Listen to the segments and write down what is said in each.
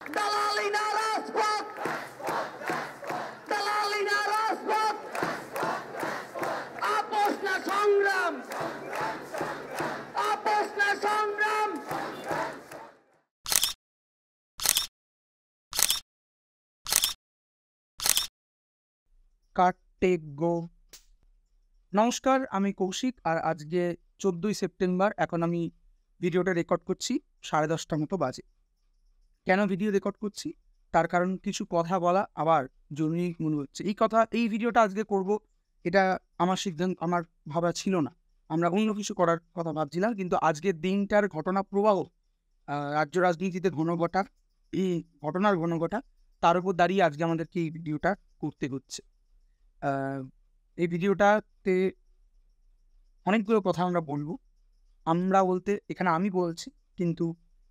দালালি না রাজপথ, দালালি না রাজপথ, আপোষ না সংগ্রাম, আপোষ না সংগ্রাম। কাটে গো। নমস্কার, আমি কৌশিক। আর আজকে 14ই সেপ্টেম্বর। এখন আমি ভিডিওটা রেকর্ড করছি 10:30 মতো বাজে। কেন ভিডিও রেকর্ড করছি তার কারণ কিছু কথা বলা আবার জরুরি মনে হচ্ছে। এই ভিডিওটা আজকে করব, এটা আমার সিদ্ধান্ত, আমার ভাবা ছিল না। আমরা অন্য কিছু করার কথা ভাবছিলাম, কিন্তু আজকের দিনটার ঘটনা প্রবাহ, রাজ্য রাজনীতিতে ঘনঘটা, এই ঘটনার ঘনঘটা, তার উপর দাঁড়িয়ে আজকে আমাদেরকে এই ভিডিওটা করতে হচ্ছে। এই ভিডিওটাতে অনেকগুলো কথা আমরা বলবো। আমরা বলতে এখানে আমি বলছি, কিন্তু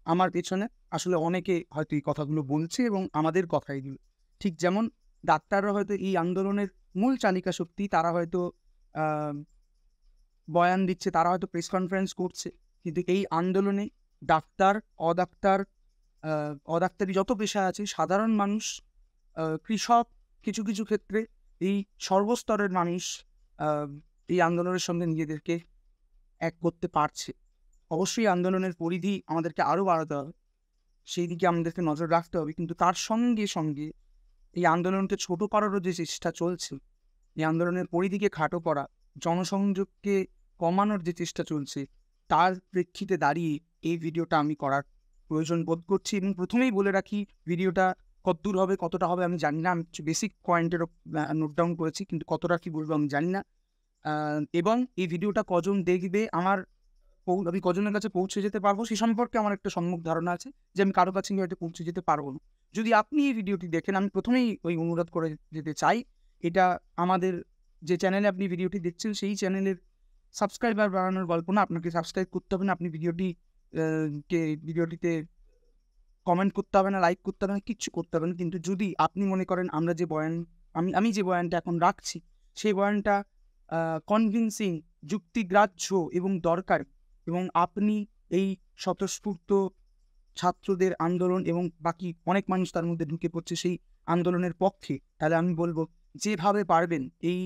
আমার পেছনে আসলে অনেকে হয়তো এই কথাগুলো বলছে এবং আমাদের কথা এগুলো। ঠিক যেমন ডাক্তাররা হয়তো এই আন্দোলনের মূল চালিকা শক্তি, তারা হয়তো বয়ান দিচ্ছে, তারা হয়তো প্রেস কনফারেন্স করছে, কিন্তু এই আন্দোলনে ডাক্তার, অডাক্তার, অডাক্তারি যত পেশা আছে, সাধারণ মানুষ, কৃষক, কিছু কিছু ক্ষেত্রে এই সর্বস্তরের মানুষ এই আন্দোলনের সঙ্গে নিজেদেরকে এক করতে পারছে। অবশ্যই আন্দোলনের পরিধি আমাদেরকে আরও বাড়াতে হবে, সেই দিকে আমাদেরকে নজর রাখতে হবে, কিন্তু তার সঙ্গে সঙ্গে এই আন্দোলনকে ছোট করারও যে চেষ্টা চলছে, এই আন্দোলনের পরিধিকে খাটো করা, জনসংযোগকে কমানোর যে চেষ্টা চলছে, তার প্রেক্ষিতে দাঁড়িয়ে এই ভিডিওটা আমি করার প্রয়োজন বোধ করছি। এবং প্রথমেই বলে রাখি, ভিডিওটা কতদূর হবে, কতটা হবে আমি জানি না। আমি কিছু বেসিক পয়েন্টেরও নোট ডাউন করেছি, কিন্তু কতটা কি বলবো আমি জানি না। এবং এই ভিডিওটা কজন দেখবে, আমি কজনের কাছে পৌঁছে যেতে পারবো সে সম্পর্কে আমার একটা সম্যক ধারণা আছে, যে আমি কারো কাছে হয়তো পৌঁছে যেতে পারবো না। যদি আপনি এই ভিডিওটি দেখেন, আমি প্রথমেই ওই অনুরোধ করে যেতে চাই, এটা আমাদের যে চ্যানেলে আপনি ভিডিওটি দেখছেন সেই চ্যানেলের সাবস্ক্রাইবার বাড়ানোর গল্প না। আপনাকে সাবস্ক্রাইব করতে হবে না, আপনি ভিডিওটিতে কমেন্ট করতে হবে না, লাইক করতে হবে না, কিচ্ছু করতে হবে না। কিন্তু যদি আপনি মনে করেন আমি যে বয়ানটা এখন রাখছি, সেই বয়ানটা কনভিন্সিং, যুক্তিগ্রাহ্য এবং দরকারি, এবং আপনি এই স্বতঃস্ফূর্ত ছাত্রদের আন্দোলন এবং বাকি অনেক মানুষ তার মধ্যে ঢুকে পড়ছে সেই আন্দোলনের পক্ষে, তাহলে আমি বলবো যেভাবে পারবেন এই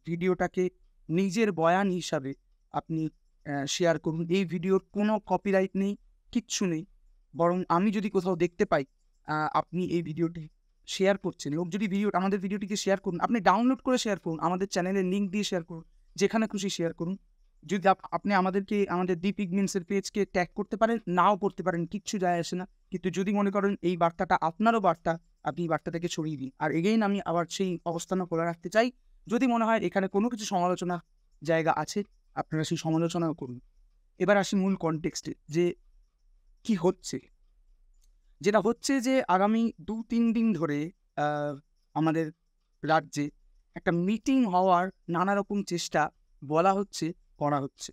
ভিডিওটাকে নিজের বয়ান হিসাবে আপনি শেয়ার করুন। এই ভিডিওর কোনো কপিরাইট নেই, কিচ্ছু নেই। বরং আমি যদি কোথাও দেখতে পাই আপনি এই ভিডিওটি শেয়ার করছেন, লোক যদি আমাদের ভিডিওটিকে শেয়ার করুন, আপনি ডাউনলোড করে শেয়ার করুন, আমাদের চ্যানেলের লিঙ্ক দিয়ে শেয়ার করুন, যেখানে খুশি শেয়ার করুন। যদি আপনি আমাদের দি পিগমেন্টসের পেজকে ট্যাগ করতে পারেন, নাও করতে পারেন, কিচ্ছু যায় আসে না। কিন্তু যদি মনে করেন এই বার্তাটা আপনারও বার্তা, আপনি এই বার্তাটাকে ছড়িয়ে দিন। আর এগেইন আমি আবার সেই অবস্থানও খোলা রাখতে চাই, যদি মনে হয় এখানে কোনো কিছু সমালোচনা জায়গা আছে, আপনারা সেই সমালোচনাও করুন। এবার আসি মূল কনটেক্সটে, যে কি হচ্ছে। যেটা হচ্ছে যে আগামী 2-3 দিন ধরে আমাদের রাজ্যে একটা মিটিং হওয়ার নানা রকম চেষ্টা বলা হচ্ছে, করা হচ্ছে।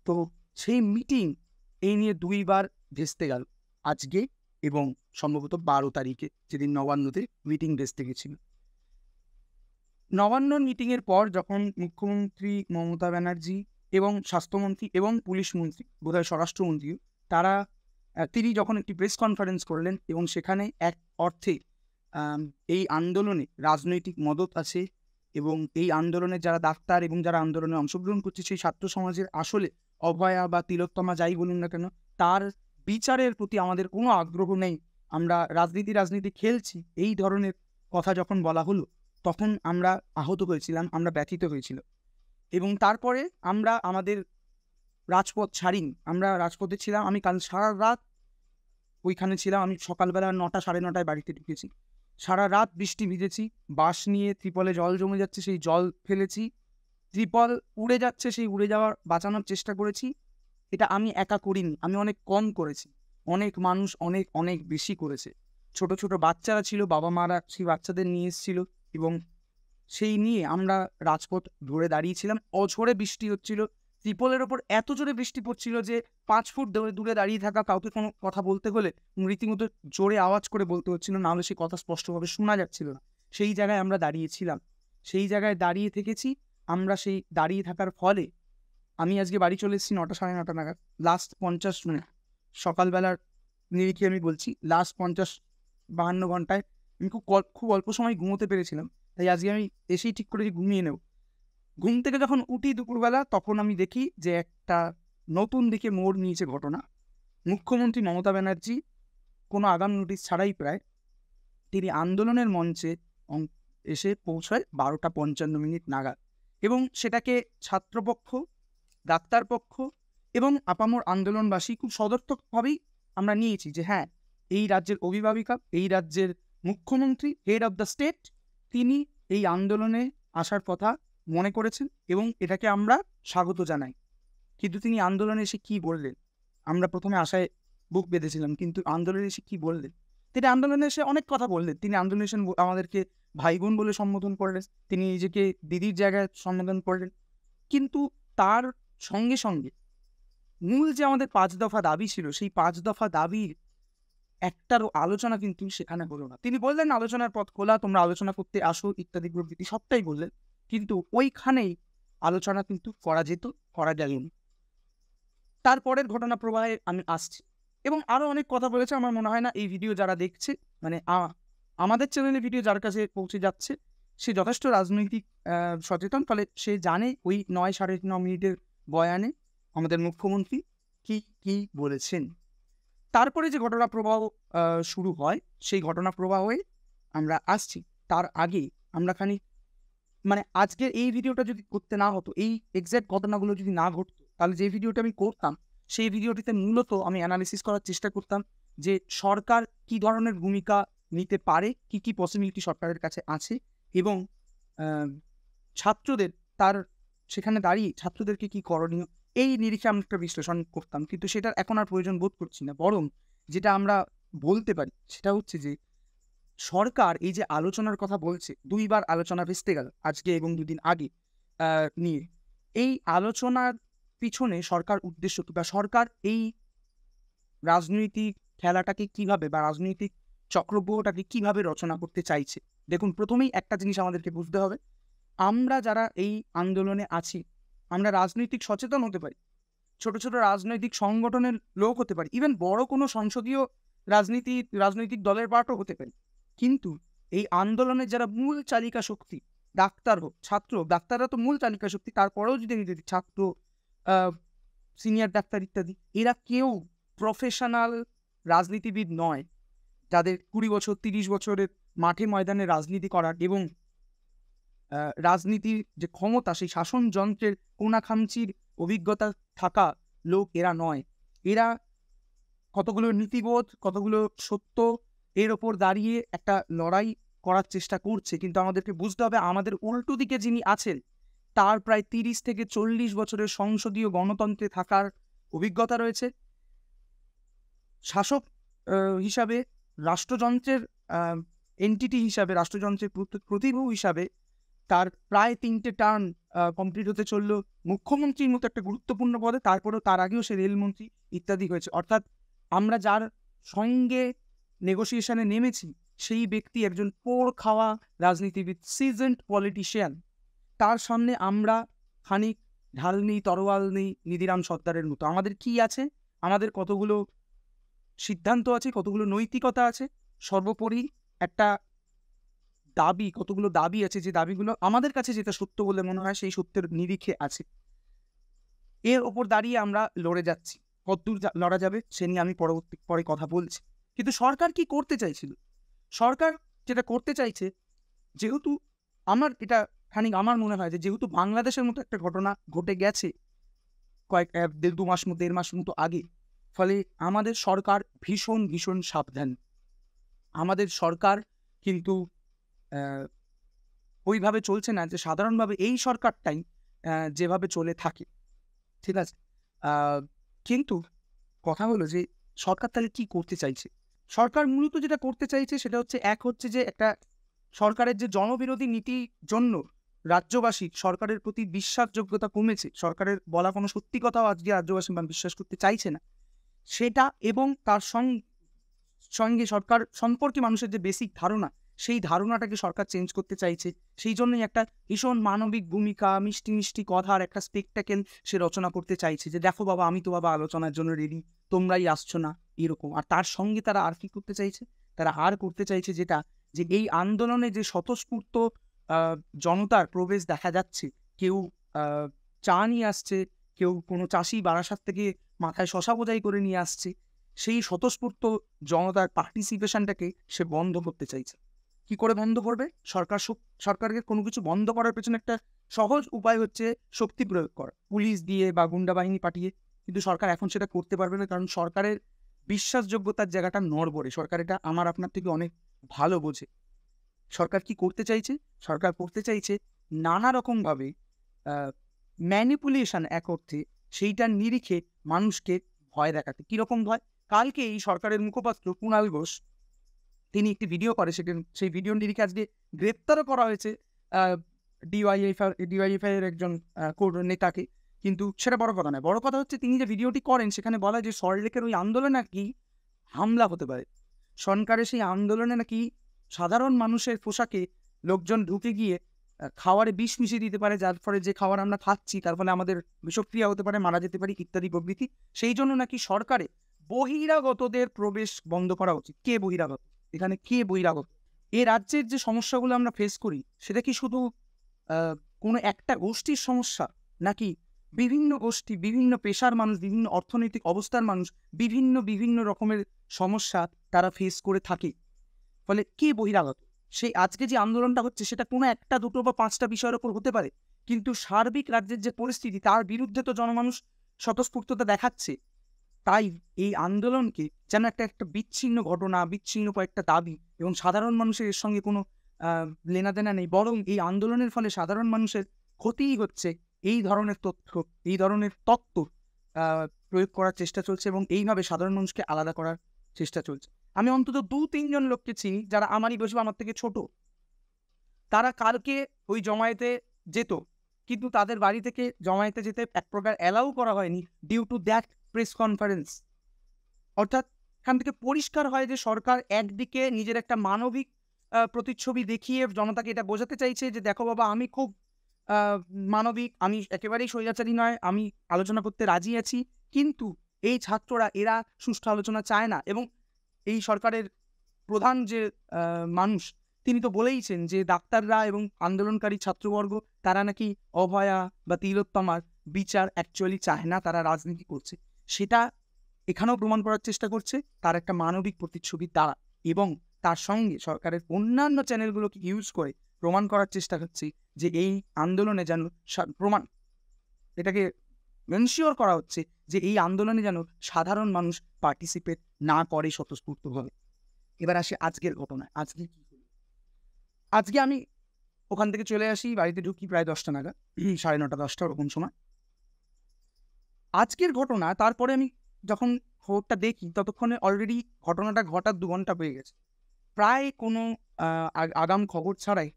তো সেই মিটিং এই নিয়ে 2বার ভেস্তে গেল, আজকে এবং সম্ভবত 12 তারিখে, যেদিন নবান্নতে মিটিং ভেস্তে গেছিল। নবান্নর মিটিংয়ের পর যখন মুখ্যমন্ত্রী মমতা ব্যানার্জি এবং স্বাস্থ্যমন্ত্রী এবং পুলিশ মন্ত্রী, বোধহয় স্বরাষ্ট্রমন্ত্রীও, তিনি যখন একটি প্রেস কনফারেন্স করলেন, এবং সেখানে এক অর্থে এই আন্দোলনে রাজনৈতিক মদত আছে, এবং এই আন্দোলনে যারা ডাক্তার এবং যারা আন্দোলনে অংশগ্রহণ করছে সেই ছাত্র সমাজের আসলে অভয়া বা তিলোত্তমা যাই বলুন না কেন, তার বিচারের প্রতি আমাদের কোনো আগ্রহ নেই, আমরা রাজনীতি খেলছি, এই ধরনের কথা যখন বলা হলো, তখন আমরা আহত হয়েছিলাম, আমরা ব্যথিত হয়েছিল। এবং তারপরে আমরা আমাদের রাজপথ ছাড়িনি, আমরা রাজপথে ছিলাম। আমি কাল সারা রাত ওইখানে ছিলাম। আমি সকালবেলা 9টা, 9:30 বাড়িতে ঢুকেছি। সারা রাত বৃষ্টি ভিজেছি, বাঁশ নিয়ে ত্রিপলে জল জমে যাচ্ছে, সেই জল ফেলেছি, ত্রিপল উড়ে যাচ্ছে, সেই উড়ে যাওয়ার বাঁচানোর চেষ্টা করেছি। এটা আমি একা করিনি, আমি অনেক কম করেছি, অনেক মানুষ অনেক অনেক বেশি করেছে। ছোট ছোট বাচ্চারা ছিল, বাবা মারা সেই বাচ্চাদের নিয়ে এসেছিল, এবং সেই নিয়ে আমরা রাজপথ ধরে দাঁড়িয়েছিলাম। অঝোরে বৃষ্টি হচ্ছিল, ত্রিপলের ওপর এত জোরে বৃষ্টি পড়ছিল যে 5 ফুট দূরে দাঁড়িয়ে থাকা কাউকে কোনো কথা বলতে হলে রীতিমতো জোরে আওয়াজ করে বলতে হচ্ছিল, নাহলে সেই কথা স্পষ্টভাবে শোনা যাচ্ছিল না। সেই জায়গায় আমরা দাঁড়িয়েছিলাম, সেই জায়গায় দাঁড়িয়ে থেকেছি আমরা। সেই দাঁড়িয়ে থাকার ফলে আমি আজকে বাড়ি চলে এসেছি 9টা, 9:30 নাগাদ, লাস্ট 50 মিনিট। সকালবেলার নিরিখে আমি বলছি, লাস্ট 50-52 ঘন্টায় আমি খুব অল্প সময় ঘুমোতে পেরেছিলাম। তাই আজকে আমি এসেই ঠিক করেছি ঘুমিয়ে নেব। ঘুম থেকে যখন উঠি দুপুরবেলা, তখন আমি দেখি যে একটা নতুন দিকে মোড় নিয়েছে ঘটনা। মুখ্যমন্ত্রী মমতা ব্যানার্জি কোনো আগাম নোটিশ ছাড়াই প্রায় তিনি আন্দোলনের মঞ্চে এসে পৌঁছায় 12:55 নাগাদ, এবং সেটাকে ছাত্রপক্ষ, ডাক্তারপক্ষ এবং আপামর আন্দোলনবাসী খুব সদর্থকভাবেই আমরা নিয়েছি যে হ্যাঁ, এই রাজ্যের অভিভাবিকা, এই রাজ্যের মুখ্যমন্ত্রী, হেড অফ দ্য স্টেট, তিনি এই আন্দোলনে আসার কথা মনে করেছেন এবং এটাকে আমরা স্বাগত জানাই। কিন্তু তিনি আন্দোলনে এসে কি বললেন, আমরা প্রথমে আশায় বুক বেঁধেছিলাম, কিন্তু আন্দোলনে এসে কি বললেন? তিনি আন্দোলনে এসে অনেক কথা বললেন। তিনি আন্দোলনে এসে আমাদেরকে ভাই বোন বলে সম্বোধন করলেন, তিনি নিজেকে দিদির জায়গায় সম্বোধন করলেন, কিন্তু তার সঙ্গে সঙ্গে মূল যে আমাদের 5 দফা দাবি ছিল, সেই 5 দফা দাবির একটারও আলোচনা কিন্তু সেখানে হলো না। তিনি বললেন আলোচনার পথ খোলা, তোমরা আলোচনা করতে আসো ইত্যাদি প্রভৃতি সবটাই বললেন, কিন্তু ওইখানেই আলোচনা কিন্তু করা যেত, করা গেল না। তারপরের ঘটনা প্রবাহে আমি আসছি, এবং আরো অনেক কথা বলেছে। আমার মনে হয় না এই ভিডিও যারা দেখছে, মানে আমাদের চ্যানেলে ভিডিও যার কাছে পৌঁছে যাচ্ছে, সে যথেষ্ট রাজনৈতিক সচেতন, ফলে সে জানে ওই 9-9.5 মিনিটের বয়ানে আমাদের মুখ্যমন্ত্রী কি কি বলেছেন। তারপরে যে ঘটনা প্রবাহ শুরু হয়, সেই ঘটনা প্রবাহে আমরা আসছি। তার আগে আমরা মানে আজকের এই ভিডিওটা যদি করতে না হতো, এই এক্সাক্ট ঘটনাগুলো যদি না ঘটতো, তাহলে যে ভিডিওটা আমি করতাম, সেই ভিডিওটিতে মূলত আমি অ্যানালিসিস করার চেষ্টা করতাম যে সরকার কি ধরনের ভূমিকা নিতে পারে, কি কি পসিবিলিটি সরকারের কাছে আছে, এবং ছাত্রদের তার সেখানে দাঁড়িয়ে ছাত্রদেরকে কি করণীয়, এই নিরিখে আমি একটা বিশ্লেষণ করতাম। কিন্তু সেটার এখন আর প্রয়োজন বোধ করছি না। বরং যেটা আমরা বলতে পারি সেটা হচ্ছে যে সরকার এই যে আলোচনার কথা বলছে, 2বার আলোচনা ভেস্তে গেল আজকে এবং 2 দিন আগে নিয়ে, এই আলোচনার পিছনে সরকার উদ্দেশ্য কি, বা সরকার এই রাজনৈতিক খেলাটাকে কিভাবে, বা রাজনৈতিক চক্রব্যূহটাকে কিভাবে রচনা করতে চাইছে। দেখুন, প্রথমেই একটা জিনিস আমাদেরকে বুঝতে হবে, আমরা যারা এই আন্দোলনে আছি, আমরা রাজনৈতিক সচেতন হতে পারি, ছোট ছোট রাজনৈতিক সংগঠনের লোক হতে পারি, ইভেন বড় কোনো সংসদীয় রাজনৈতিক দলের পার্টও হতে পারি, কিন্তু এই আন্দোলনের যারা মূল চালিকা শক্তি, ডাক্তার হোক, ছাত্র হোক, ডাক্তাররা তো মূল চালিকা শক্তি, তারপরেও যদি ছাত্র, সিনিয়র ডাক্তার ইত্যাদি, এরা কেউ প্রফেশনাল রাজনীতিবিদ নয়, যাদের 20 বছর 30 বছরের মাঠে ময়দানে রাজনীতি করার এবং রাজনীতির যে ক্ষমতা, সেই শাসন যন্ত্রের কোনাখামচির অভিজ্ঞতা থাকা লোক এরা নয়। এরা কতগুলো নীতিবোধ, কতগুলো সত্য, এর ওপর দাঁড়িয়ে একটা লড়াই করার চেষ্টা করছে। কিন্তু আমাদেরকে বুঝতে হবে, আমাদের উল্টো দিকে যিনি আছেন, তার প্রায় 30 থেকে 40 বছরের সংসদীয় গণতন্ত্রে থাকার অভিজ্ঞতা রয়েছে। শাসক হিসাবে, রাষ্ট্রযন্ত্রের এন্টিটি হিসাবে, রাষ্ট্রযন্ত্রের প্রতিভূ হিসাবে তার প্রায় 3টে টার্ম কমপ্লিট হতে চলল মুখ্যমন্ত্রীর মতো একটা গুরুত্বপূর্ণ পদে, তারপরেও তার আগেও সে রেলমন্ত্রী ইত্যাদি হয়েছে। অর্থাৎ আমরা যার সঙ্গে নেগোসিয়েশনে নেমেছি, সেই ব্যক্তি একজন পোড় খাওয়া রাজনীতিবিদ, সিজেন্ড পলিটিশিয়ান। তার সামনে আমরা খানিক ঢাল নেই, তরোয়াল নেই, নিধিরাম সর্দারের মতো। আমাদের কি আছে? আমাদের কতগুলো সিদ্ধান্ত আছে, কতগুলো নৈতিকতা আছে, সর্বোপরি একটা দাবি, কতগুলো দাবি আছে, যে দাবিগুলো আমাদের কাছে যেটা সত্য বলে মনে হয়, সেই সত্যের নিরিখে আছে। এর ওপর দাঁড়িয়ে আমরা লড়ে যাচ্ছি। কতদূর লড়া যাবে সে নিয়ে আমি পরে কথা বলছি। কিন্তু সরকার কি করতে চাইছিল? সরকার যেটা করতে চাইছে, যেহেতু আমার মনে হয় যে যেহেতু বাংলাদেশের মতো একটা ঘটনা ঘটে গেছে দেড় মাস মতো আগে, ফলে আমাদের সরকার ভীষণ ভীষণ সাবধান। আমাদের সরকার কিন্তু ওইভাবে চলছে না যে সাধারণভাবে এই সরকারটাই যেভাবে চলে থাকে, ঠিক আছে? কিন্তু কথা হলো যে সরকার তাহলে কি করতে চাইছে? সরকার মূলত যেটা করতে চাইছে সেটা হচ্ছে যে একটা সরকারের যে জনবিরোধী নীতির জন্য রাজ্যবাসী সরকারের প্রতি বিশ্বাসযোগ্যতা কমেছে, সরকারের বলা কোনো সত্যি কথাও আজকে রাজ্যবাসী বিশ্বাস করতে চাইছে না, সেটা এবং তার সঙ্গে সরকার সম্পর্কে মানুষের যে বেসিক ধারণা, সেই ধারণাটাকে সরকার চেঞ্জ করতে চাইছে। সেই জন্যই একটা ভীষণ মানবিক ভূমিকা, মিষ্টি মিষ্টি কথার একটা স্পেকটাকেল সে রচনা করতে চাইছে, যে দেখো বাবা, আমি তো বাবা আলোচনার জন্য রেডি, তোমরাই আসছো না, এরকম। আর তার সঙ্গে তারা আর কি করতে চাইছে? তারা আর করতে চাইছে যেটা, যে এই আন্দোলনে যে স্বতঃস্ফূর্ত জনতার প্রবেশ দেখা যাচ্ছে, কেউ চা নিয়ে আসছে, কেউ কোনো চাষি বারাসাত থেকে মাথায় শশা বোঝাই করে নিয়ে আসছে, সেই স্বতঃস্ফূর্ত জনতার পার্টিসিপেশনটাকে সে বন্ধ করতে চাইছে। কি করে বন্ধ করবে? সরকারকে কোনো কিছু বন্ধ করার পেছনে একটা সহজ উপায় হচ্ছে শক্তি প্রয়োগ করা, পুলিশ দিয়ে বা গুন্ডা বাহিনী পাঠিয়ে। কিন্তু সরকার এখন সেটা করতে পারবে না, কারণ সরকারের বিশ্বাসযোগ্যতার জায়গাটা নড়বড়ে। সরকার এটা আমার আপনার থেকে অনেক ভালো বোঝে। সরকার কি করতে চাইছে? সরকার করতে চাইছে নানা রকমভাবে ম্যানিপুলেশন এক অর্থে, সেইটার নিরিখে মানুষকে ভয় দেখাতে। কিরকম ভয়? কালকে এই সরকারের মুখপাত্র কুণাল ঘোষ তিনি একটি ভিডিও করে, সেই ভিডিওর নিরিখে আজকে গ্রেপ্তারও করা হয়েছে ডিওয়াইএফআই এর একজন নেতাকে। কিন্তু সেটা বড় কথা নয়। বড় কথা হচ্ছে তিনি যে ভিডিওটি করেন সেখানে বলা যে সল্টলেকের ওই আন্দোলনে নাকি হামলা হতে পারে। সরকারের সেই আন্দোলনে নাকি সাধারণ মানুষের পোশাকে লোকজন ঢুকে গিয়ে খাওয়ারে বিষ মিশিয়ে দিতে পারে, যার ফলে যে খাবার আমরা খাচ্ছি তার ফলে আমাদের বিষক্রিয়া হতে পারে, মারা যেতে পারি ইত্যাদি প্রভৃতি। সেই জন্য নাকি সরকারে বহিরাগতদের প্রবেশ বন্ধ করা উচিত। কে বহিরাগত? এখানে কে বহিরাগত? এই রাজ্যের যে সমস্যাগুলো আমরা ফেস করি সেটা কি শুধু কোনো একটা গোষ্ঠীর সমস্যা, নাকি বিভিন্ন গোষ্ঠী, বিভিন্ন পেশার মানুষ, বিভিন্ন অর্থনৈতিক অবস্থার মানুষ বিভিন্ন রকমের সমস্যা তারা ফেস করে থাকে? ফলে কে বহিরাগত? সেই আজকে যে আন্দোলনটা হচ্ছে সেটা কোনো একটা, দুটো বা পাঁচটা বিষয়ের ওপর হতে পারে, কিন্তু সার্বিক রাজ্যের যে পরিস্থিতি তার বিরুদ্ধে তো জনমানুষ স্বতঃস্ফূর্ততা দেখাচ্ছে। তাই এই আন্দোলনকে যেন একটা বিচ্ছিন্ন ঘটনা, বিচ্ছিন্ন কয়েকটা দাবি এবং সাধারণ মানুষের এর সঙ্গে কোনো লেনাদেনা নেই, বরং এই আন্দোলনের ফলে সাধারণ মানুষের ক্ষতিই হচ্ছে, এই ধরনের এই ধরনের তত্ত্ব প্রয়োগ করার চেষ্টা চলছে এবং এইভাবে সাধারণ মানুষকে আলাদা করার চেষ্টা চলছে। আমি অন্তত 2-3 জন লোককে চিনি যারা আমারই বয়সী বা আমার থেকে ছোট। তারা কালকে ওই জমায়েতে যেত, কিন্তু তাদের বাড়ি থেকে জমায়েতে যেতে এক প্রকার অ্যালাউ করা হয়নি due to that press conference. অর্থাৎ এখান থেকে পরিষ্কার হয় যে সরকার একদিকে নিজের একটা মানবিক প্রতিচ্ছবি দেখিয়ে জনতাকে এটা বোঝাতে চাইছে যে দেখো বাবা, আমি খুব মানবিক, আমি একেবারেই স্বৈরাচারী নয়, আমি আলোচনা করতে রাজি আছি। কিন্তু এই ছাত্ররা এরা সুষ্ঠু আলোচনা চায় না। এবং এই সরকারের প্রধান যে মানুষ তিনি তো বলেইছেন যে ডাক্তাররা এবং আন্দোলনকারী ছাত্রবর্গ তারা নাকি অভয়া বা তিলোত্তমার বিচার অ্যাকচুয়ালি চায় না, তারা রাজনীতি করছে। সেটা এখানেও প্রমাণ করার চেষ্টা করছে তার একটা মানবিক প্রতিচ্ছবির দ্বারা, এবং তার সঙ্গে সরকারের অন্যান্য চ্যানেলগুলোকে ইউজ করে প্রমাণ করার চেষ্টা হচ্ছে যে এই আন্দোলনে যেন এটাকে এনশিওর করা হচ্ছে যে এই আন্দোলনে যেন সাধারণ মানুষ পার্টিসিপেট না করে স্বতঃস্ফূর্তভাবে। এবার আসে আজকের ঘটনায়। আজকে কি হলো? আজকে আমি ওখান থেকে চলে আসি, বাড়িতে ঢুকি প্রায় 10টা নাগাদ, 9:30 10টা ওরকম সময়। আজকের ঘটনা, তারপরে আমি যখন খবরটা দেখি ততক্ষণে অলরেডি ঘটনাটা ঘটার 2 ঘন্টা পেয়ে গেছে। প্রায় কোনো আগাম খবর ছাড়াই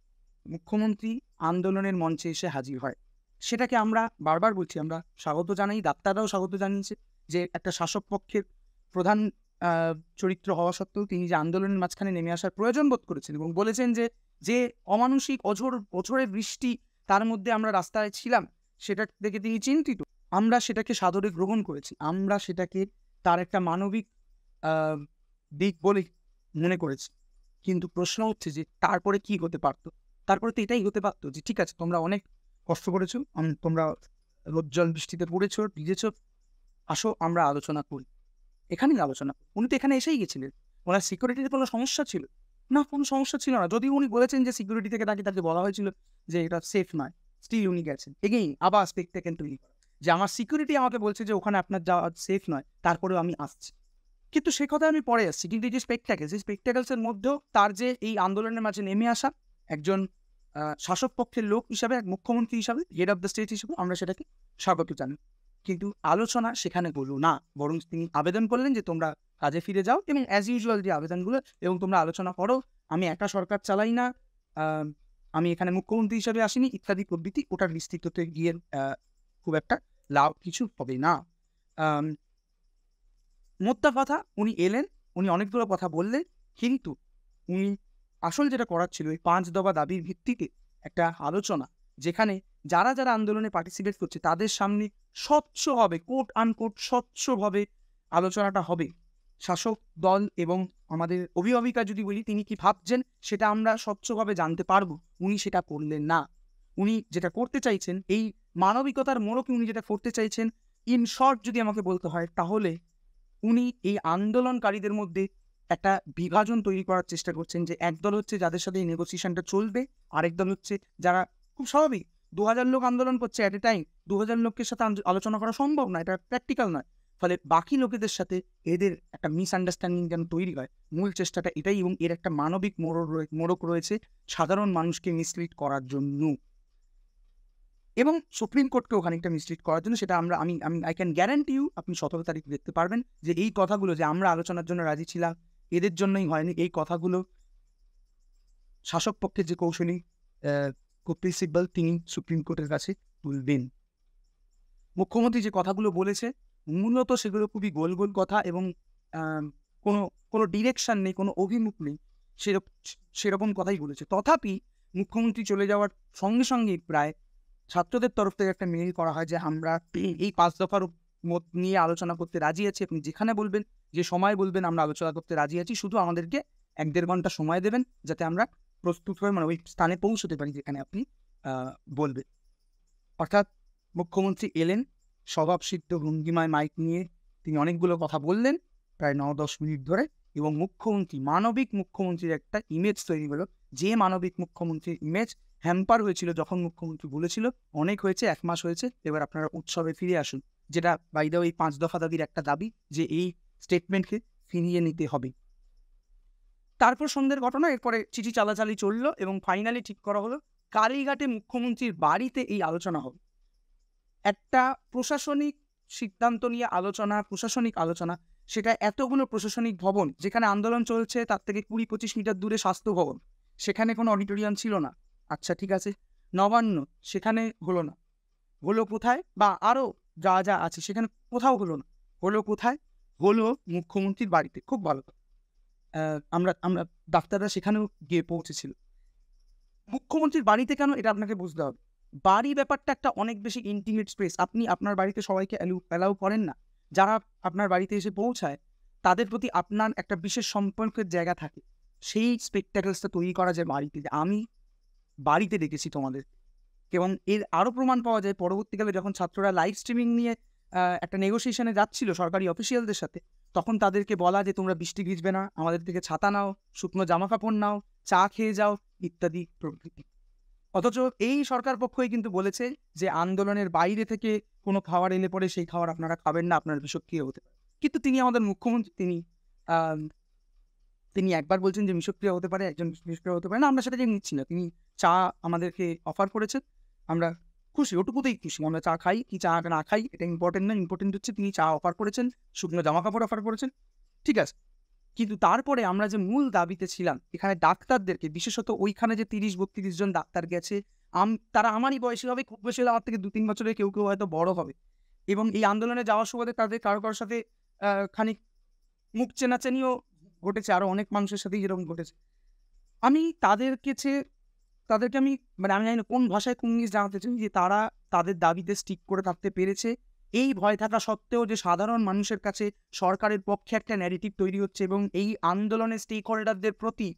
মুখ্যমন্ত্রী আন্দোলনের মঞ্চে এসে হাজির হয়। সেটাকে আমরা বারবার বলছি, আমরা স্বাগত জানাই, ডাক্তাররাও স্বাগত জানিয়েছে যে একটা শাসক পক্ষের প্রধান চরিত্র হওয়া সত্ত্বেও তিনি যে আন্দোলনের মাঝখানে নেমে আসার প্রয়োজন বোধ করেছেন এবং বলেছেন যে অমানুষিক অঝোরে বৃষ্টি তার মধ্যে আমরা রাস্তায় ছিলাম, সেটা দেখে তিনি চিন্তিত। আমরা সেটাকে সাদরে গ্রহণ করেছি, আমরা সেটাকে তার একটা মানবিক দিক বলে মনে করেছি। কিন্তু প্রশ্ন হচ্ছে যে তারপরে কি হতে পারত? তারপরে তো এটাই হতে পারতো যে ঠিক আছে, তোমরা অনেক কষ্ট করেছো, তোমরা রোজ্জ্বল বৃষ্টিতে পড়েছো, ভিজেছো, আসো আমরা আলোচনা করি। এখানেই আলোচনা। উনি তো এখানে এসেই গেছিলেন। ওনার সিকিউরিটিতে কোনো সমস্যা ছিল না? কোনো সমস্যা ছিল না। যদিও উনি বলেছেন যে সিকিউরিটি থেকে তাকে বলা হয়েছিল যে এটা সেফ নয়, স্টিল উনি গেছেন। এগেইন আবার স্পেকটেকেল তৈরি করা যে আমার সিকিউরিটি আমাকে বলছে যে ওখানে আপনার যাওয়া সেফ নয়, তারপরেও আমি আসছি। কিন্তু সে কথা আমি পরে আসছি। কিন্তু এই যে স্পেকটেকেলসের মধ্যেও তার যে এই আন্দোলনের মাঝে নেমে আসা একজন শাসক পক্ষের লোক হিসাবে, এক মুখ্যমন্ত্রী হিসাবে, হেড অফ দ্য স্টেট হিসাবে আমরা সেটাকে স্বাগত জানি। কিন্তু আলোচনা সেখানে বলল না, বরং তিনি আবেদন করলেন যে তোমরা কাজে ফিরে যাও এবং অ্যাজ ইউজুয়াল যে আবেদনগুলো, এবং তোমরা আলোচনা করো, আমি একা সরকার চালাই না, আমি এখানে মুখ্যমন্ত্রী হিসাবে আসিনি ইত্যাদি প্রভৃতি। ওটার বিস্তৃততে গিয়ে খুব একটা লাভ কিছু হবে না। মোদ্দা কথা, উনি এলেন, উনি অনেকগুলো কথা বললেন, কিন্তু উনি আসল যেটা করার ছিল এই 5 দফা দাবির ভিত্তিতে একটা আলোচনা, যেখানে যারা আন্দোলনে পার্টিসিপেট করছে তাদের সামনে স্বচ্ছভাবে, কোট আনকোট স্বচ্ছভাবে আলোচনাটা হবে, শাসক দল এবং আমাদের অভিভাবিকা যদি বলি তিনি কি ভাবছেন সেটা আমরা স্বচ্ছভাবে জানতে পারবো। উনি সেটা করলেন না। উনি যেটা করতে চাইছেন, এই মানবিকতার মোড়কে উনি যেটা করতে চাইছেন, ইন শর্ট যদি আমাকে বলতে হয়, তাহলে উনি এই আন্দোলনকারীদের মধ্যে একটা বিভাজন তৈরি করার চেষ্টা করছেন, যে একদল হচ্ছে যাদের সাথে এই নেগোসিয়েশনটা চলবে, আরেক দল হচ্ছে যারা, খুব স্বাভাবিক, 2000 লোক আন্দোলন করছে অ্যাট এ টাইম, 2000 লোকের সাথে আলোচনা করা সম্ভব না, এটা প্র্যাকটিক্যাল নয়। ফলে বাকি লোকেদের সাথে এদের একটা মিসআন্ডারস্ট্যান্ডিং যেন তৈরি হয়, মূল চেষ্টাটা এটাই, এবং এর একটা মানবিক মোড়ক রয়েছে সাধারণ মানুষকে মিসলিড করার জন্য এবং সুপ্রিম কোর্টকেও খানিকটা মিসলিড করার জন্য। সেটা আমি আই ক্যান গ্যারান্টি ইউ, আপনি 17 তারিখ দেখতে পারবেন যে এই কথাগুলো যে আমরা আলোচনার জন্য রাজি ছিলাম এদের জন্যই হয়নি, এই কথাগুলো শাসক পক্ষের যে কৌশলী প্রিন্সিপাল তিনি সুপ্রিম কোর্টের কাছে তুলবেন। মুখ্যমন্ত্রী যে কথাগুলো বলেছে মূলত সেগুলো খুবই গোল গোল কথা, এবং কোনো কোনো ডিরেকশন নেই, কোনো অভিমুখ নেই, সেরকম কথাই বলেছে। তথাপি মুখ্যমন্ত্রী চলে যাওয়ার সঙ্গে সঙ্গেই প্রায় ছাত্রদের তরফ থেকে একটা মেইল করা হয় যে আমরা এই 5 দফার নিয়ে আলোচনা করতে রাজি আছি, আপনি যেখানে বলবেন, যে সময় বলবেন, আমরা আলোচনা করতে রাজি আছি, শুধু আমাদেরকে 1-1.5 ঘন্টা সময় দেবেন যাতে আমরা প্রস্তুত হয়ে ওই স্থানে পৌঁছতে পারি যেখানে আপনি বলবেন। অর্থাৎ মুখ্যমন্ত্রী এলেন স্বভাবসিদ্ধ ভঙ্গিমায় মাইক নিয়ে, তিনি অনেকগুলো কথা বললেন প্রায় 9-10 মিনিট ধরে, এবং মুখ্যমন্ত্রী, মানবিক মুখ্যমন্ত্রীর একটা ইমেজ তৈরি হলো, যে মানবিক মুখ্যমন্ত্রীর ইমেজ হ্যাম্পার হয়েছিল যখন মুখ্যমন্ত্রী বলেছিল অনেক হয়েছে, 1 মাস হয়েছে, এবার আপনারা উৎসবে ফিরে আসুন, যেটা বাই দ্য ওয়ে 5 দফা দাবির একটা দাবি যে এই স্টেটমেন্টকে ফিরিয়ে নিতে হবে। তারপর সন্ধ্যের ঘটনা, এরপরে চিঠি চালাচালি চললো এবং ফাইনালি ঠিক করা হলো কালীঘাটে মুখ্যমন্ত্রীর বাড়িতে এই আলোচনা হবে। একটা প্রশাসনিক সিদ্ধান্ত নিয়ে আলোচনা, প্রশাসনিক আলোচনা, সেটা এতগুলো প্রশাসনিক ভবন, যেখানে আন্দোলন চলছে তার থেকে 20-25 মিটার দূরে স্বাস্থ্য ভবন, সেখানে কোনো অডিটোরিয়াম ছিল না। আচ্ছা ঠিক আছে, নবান্ন, সেখানে হলো না, হলো কোথায়? বা আরও যা যা আছে সেখানে কোথাও হলো না, হলো কোথায়? হলো মুখ্যমন্ত্রীর বাড়িতে। খুব ভালো, আমরা আমরা ডাক্তাররা সেখানেও গিয়ে পৌঁছেছিল। মুখ্যমন্ত্রীর বাড়িতে কেন, এটা আপনাকে বুঝতে হবে। বাড়ি ব্যাপারটা একটা অনেক বেশি ইন্টিমেট স্পেস, আপনি আপনার বাড়িতে সবাইকে অ্যালাউ করেন না। যারা আপনার বাড়িতে এসে পৌঁছায় তাদের প্রতি আপনার একটা বিশেষ সম্পর্কের জায়গা থাকে, সেই স্পেকটাকেলসটা তৈরি করা যায় বাড়িতে, যে আমি বাড়িতে দেখেছি তোমাদের। এবং এর আরও প্রমাণ পাওয়া যায় পরবর্তীকালে যখন ছাত্ররা লাইভ স্ট্রিমিং নিয়ে একটা নেগোসিয়েশনে যাচ্ছিল সরকারি অফিসিয়ালদের সাথে, তখন তাদেরকে বলা যে তোমরা বৃষ্টি ভিজবে না, আমাদের থেকে ছাতা নাও, শুকনো জামা কাপড় নাও, চা খেয়ে যাও, ইত্যাদি প্রভৃতি। অথচ এই সরকার পক্ষই কিন্তু বলেছে যে আন্দোলনের বাইরে থেকে কোনো খাবার এলে পরে সেই খাবার আপনারা খাবেন না, আপনার বিষক্রিয়া হতে পারে। কিন্তু তিনি আমাদের মুখ্যমন্ত্রী, তিনি একবার বলছেন যে বিষক্রিয়া হতে পারে, একজন বিষক্রিয়া হতে পারে না, আমরা সেটা যে নিচ্ছি না। তিনি চা আমাদেরকে অফার করেছেন, আমরা খুশি, ওটুকুতেই খুশি। আমরা চা খাই কি চা না খাই এটা ইম্পর্টেন্ট না, ইম্পর্টেন্ট হচ্ছে তিনি চা অফার করেছেন, শুকনো জামা কাপড় অফার করেছেন, ঠিক আছে। কিন্তু তারপরে আমরা যে মূল দাবিতে ছিলাম, এখানে ডাক্তারদেরকে, বিশেষত ওইখানে যে 30-32 জন ডাক্তার গেছে, তারা আমারই বয়সী হবে, খুব বেশি হলে আমার থেকে 2-3 বছরের, কেউ কেউ হয়তো বড় হবে, এবং এই আন্দোলনে যাওয়ার সুবাদে তাদের কারোর সাথে খানিক মুখ চেনাচেনিও ঘটেছে, আরও অনেক মানুষের সাথেই যেরকম ঘটেছে। আমি তাদেরকে আমি আমি জানি না কোন ভাষায় কোন জিনিস জানাতে চাই, যে তারা তাদের দাবিতে স্টিক করে থাকতে পেরেছে, এই ভয় থাকা সত্ত্বেও যে সাধারণ মানুষের কাছে সরকারের পক্ষে একটা ন্যারেটিভ তৈরি হচ্ছে, এবং এই আন্দোলনের স্টেক হোল্ডারদের প্রতি